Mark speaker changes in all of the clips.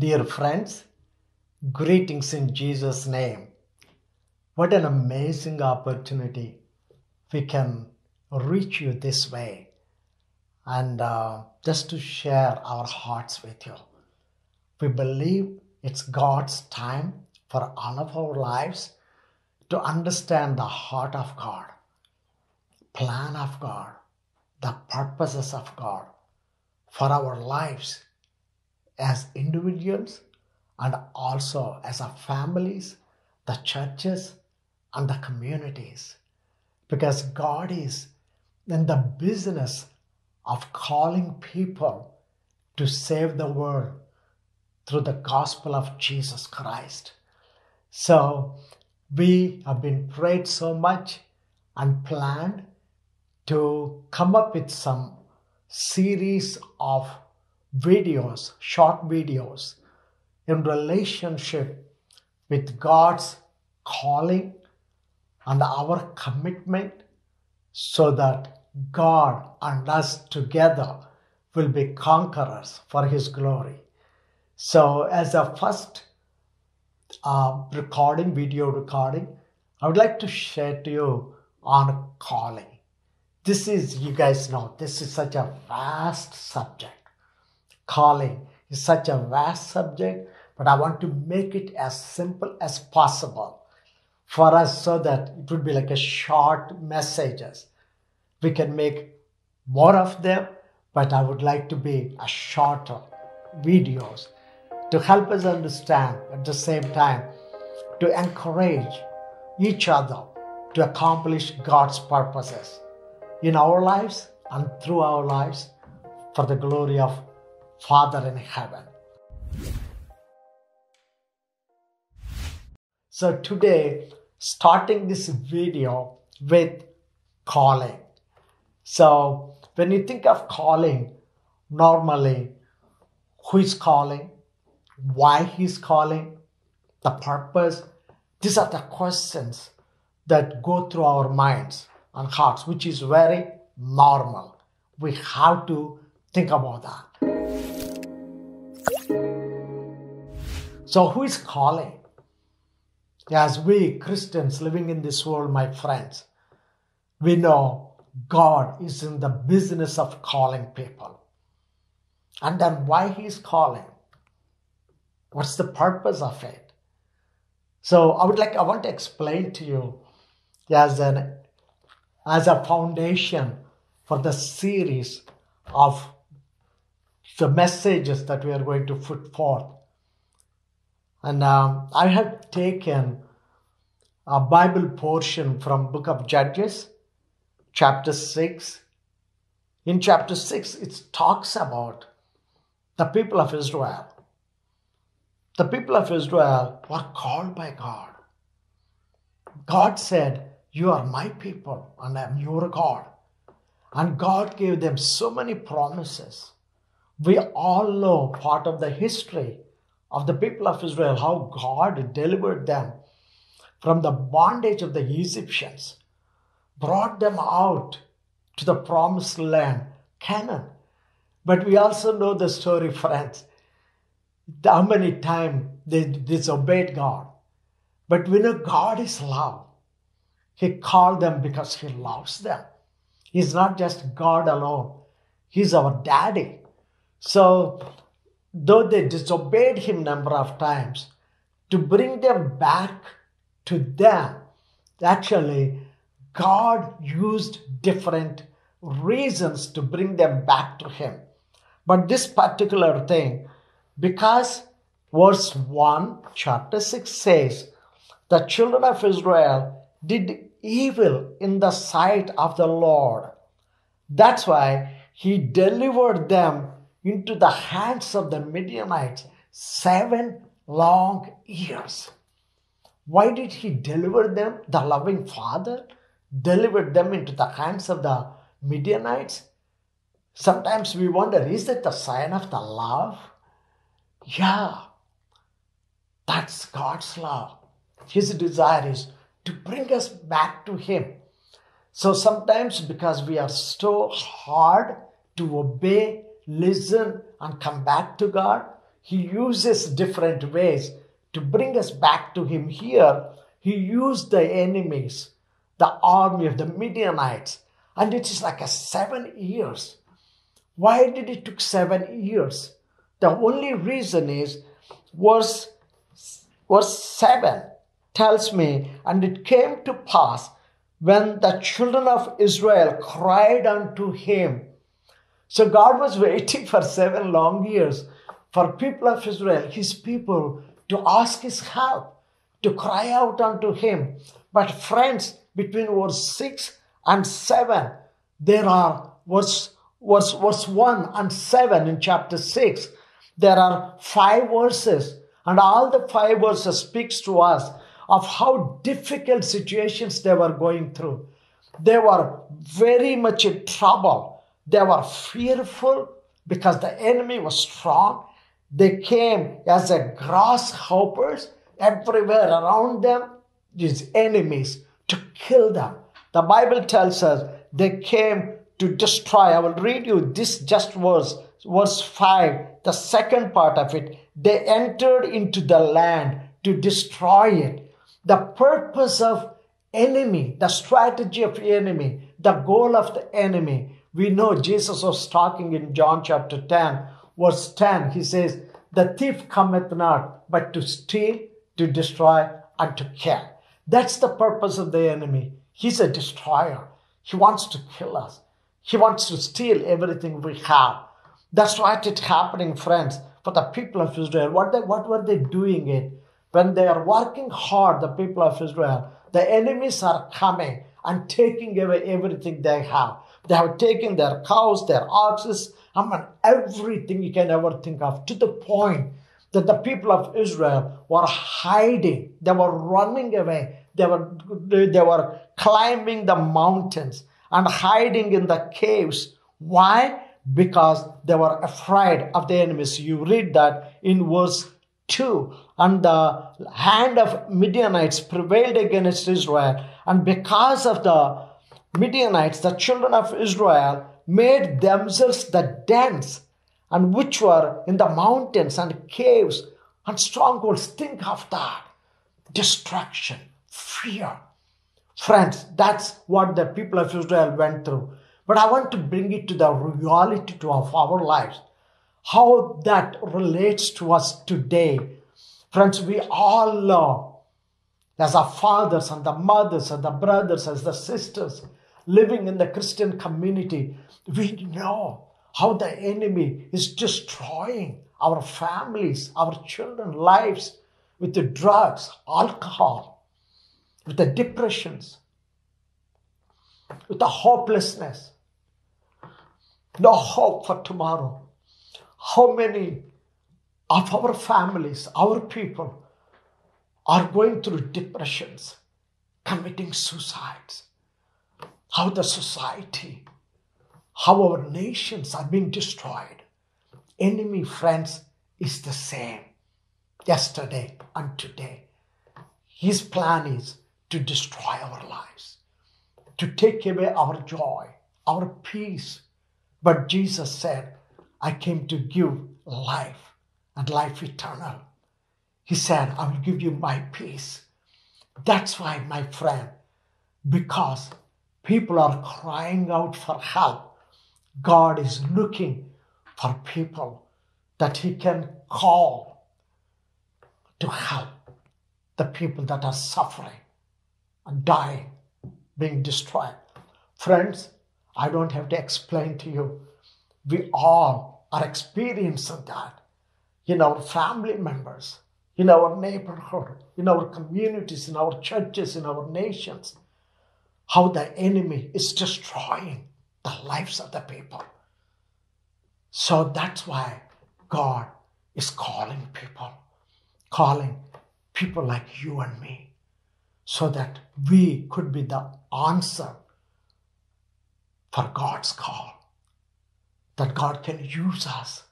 Speaker 1: Dear friends, greetings in Jesus' name. What an amazing opportunity we can reach you this way and just to share our hearts with you. We believe it's God's time for all of our lives to understand the heart of God, plan of God, the purposes of God for our lives as individuals and also as our families, the churches, and the communities. Because God is in the business of calling people to save the world through the gospel of Jesus Christ. So we have been prayed so much and planned to come up with some series of videos, short videos in relationship with God's calling and our commitment so that God and us together will be conquerors for His glory. So as a first video recording, I would like to share to you on calling. This is, you guys know, this is such a vast subject. Calling is such a vast subject, but I want to make it as simple as possible for us so that it would be like a short messages. We can make more of them, but I would like to be a shorter videos to help us understand at the same time to encourage each other to accomplish God's purposes in our lives and through our lives for the glory of Father in heaven. So today, starting this video with calling. So when you think of calling, normally, who is calling, why he's calling, the purpose, these are the questions that go through our minds and hearts, which is very normal. We have to think about that. So who is calling? As we Christians living in this world, my friends, we know God is in the business of calling people. And then why He is calling? What's the purpose of it? So I want to explain to you as a foundation for the series of the messages that we are going to put forth. And I have taken a Bible portion from book of Judges, chapter 6. In chapter 6, it talks about the people of Israel. The people of Israel were called by God. God said, "You are my people and I am your God." And God gave them so many promises. We all know part of the history of the people of Israel, how God delivered them from the bondage of the Egyptians, brought them out to the promised land, Canaan. But we also know the story, friends, how many times they disobeyed God. But we know God is love. He called them because He loves them. He's not just God alone. He's our daddy. So though they disobeyed Him number of times, to bring them back to them, actually, God used different reasons to bring them back to Him. But this particular thing, because verse 1, chapter 6 says, the children of Israel did evil in the sight of the Lord. That's why He delivered them into the hands of the Midianites 7 long years. Why did He deliver them? The loving Father delivered them into the hands of the Midianites. Sometimes we wonder, is it the sign of the love? Yeah, that's God's love. His desire is to bring us back to Him. So sometimes because we are so hard to obey, listen, and come back to God, He uses different ways to bring us back to him. Here, he used the enemies, the army of the Midianites, and it is like 7 years. Why did it take 7 years? The only reason is verse 7 tells me, and it came to pass when the children of Israel cried unto him. So God was waiting for 7 long years for people of Israel, his people, to ask his help, to cry out unto him. But friends, between verse 6 and 7, there are verse 1 and 7 in chapter 6. There are 5 verses, and all the 5 verses speaks to us of how difficult situations they were going through. They were very much in trouble. They were fearful because the enemy was strong. They came as a grasshoppers everywhere around them, these enemies, to kill them. The Bible tells us they came to destroy. I will read you this just verse 5, the second part of it. They entered into the land to destroy it. The purpose of enemy, the strategy of the enemy, the goal of the enemy. We know Jesus was talking in John chapter 10, verse 10. He says, the thief cometh not, but to steal, to destroy, and to kill. That's the purpose of the enemy. He's a destroyer. He wants to kill us. He wants to steal everything we have. That's what is happening, friends, for the people of Israel. What were they doing it? When they are working hard, the people of Israel, the enemies are coming and taking away everything they have. They have taken their cows, their oxes, everything you can ever think of, to the point that the people of Israel were hiding. They were running away. They were climbing the mountains and hiding in the caves. Why? Because they were afraid of the enemies. You read that in verse 2. And the hand of Midianites prevailed against Israel. And because of the Midianites, the children of Israel made themselves the dens, and which were in the mountains and caves and strongholds. Think of that. Destruction, fear. Friends, that's what the people of Israel went through. But I want to bring it to the reality of our lives. How that relates to us today. Friends, we all know, as our fathers and the mothers and the brothers, as the sisters, living in the Christian community, we know how the enemy is destroying our families, our children's lives with the drugs, alcohol, with the depressions, with the hopelessness, no hope for tomorrow. How many of our families, our people, are going through depressions, committing suicides? How the society, how our nations are being destroyed. Enemy, friends, is the same yesterday and today. His plan is to destroy our lives, to take away our joy, our peace. But Jesus said, I came to give life and life eternal. He said, I will give you my peace. That's why, my friend, because people are crying out for help, God is looking for people that he can call to help the people that are suffering and dying, being destroyed. Friends, I don't have to explain to you. We all are experiencing that in our family members, in our neighborhood, in our communities, in our churches, in our nations. How the enemy is destroying the lives of the people. So that's why God is calling people like you and me, so that we could be the answer for God's call, that God can use us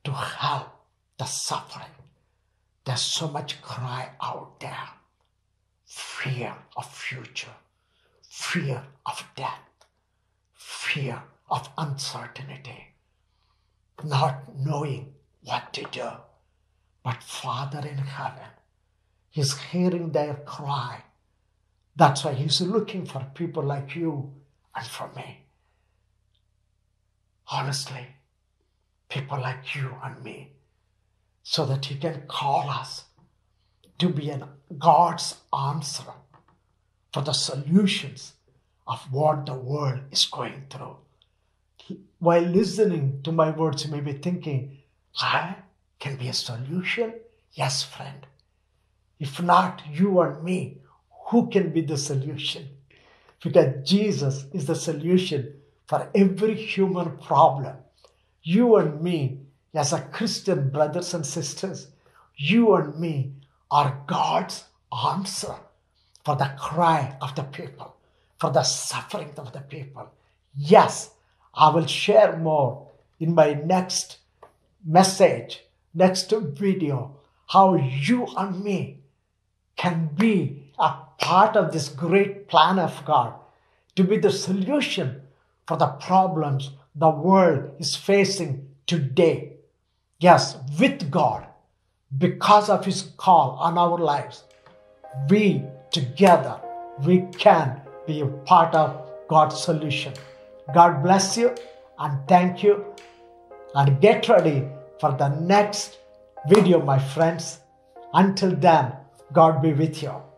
Speaker 1: to help the suffering. There's so much cry out there. Fear of future, fear of death, fear of uncertainty, not knowing what to do. But Father in heaven is hearing their cry. That's why He's looking for people like you and for me. Honestly, people like you and me, so that He can call us to be God's answer for the solutions of what the world is going through. While listening to my words, you may be thinking, I can be a solution? Yes, friend. If not you and me, who can be the solution? Because Jesus is the solution for every human problem. You and me, as a Christian brothers and sisters, you and me are God's answer for the cry of the people, for the suffering of the people. Yes, I will share more in my next message, next video, how you and me can be a part of this great plan of God to be the solution for the problems the world is facing today. Yes, with God, because of His call on our lives, we together, we can be a part of God's solution. God bless you and thank you. And get ready for the next video, my friends. Until then, God be with you.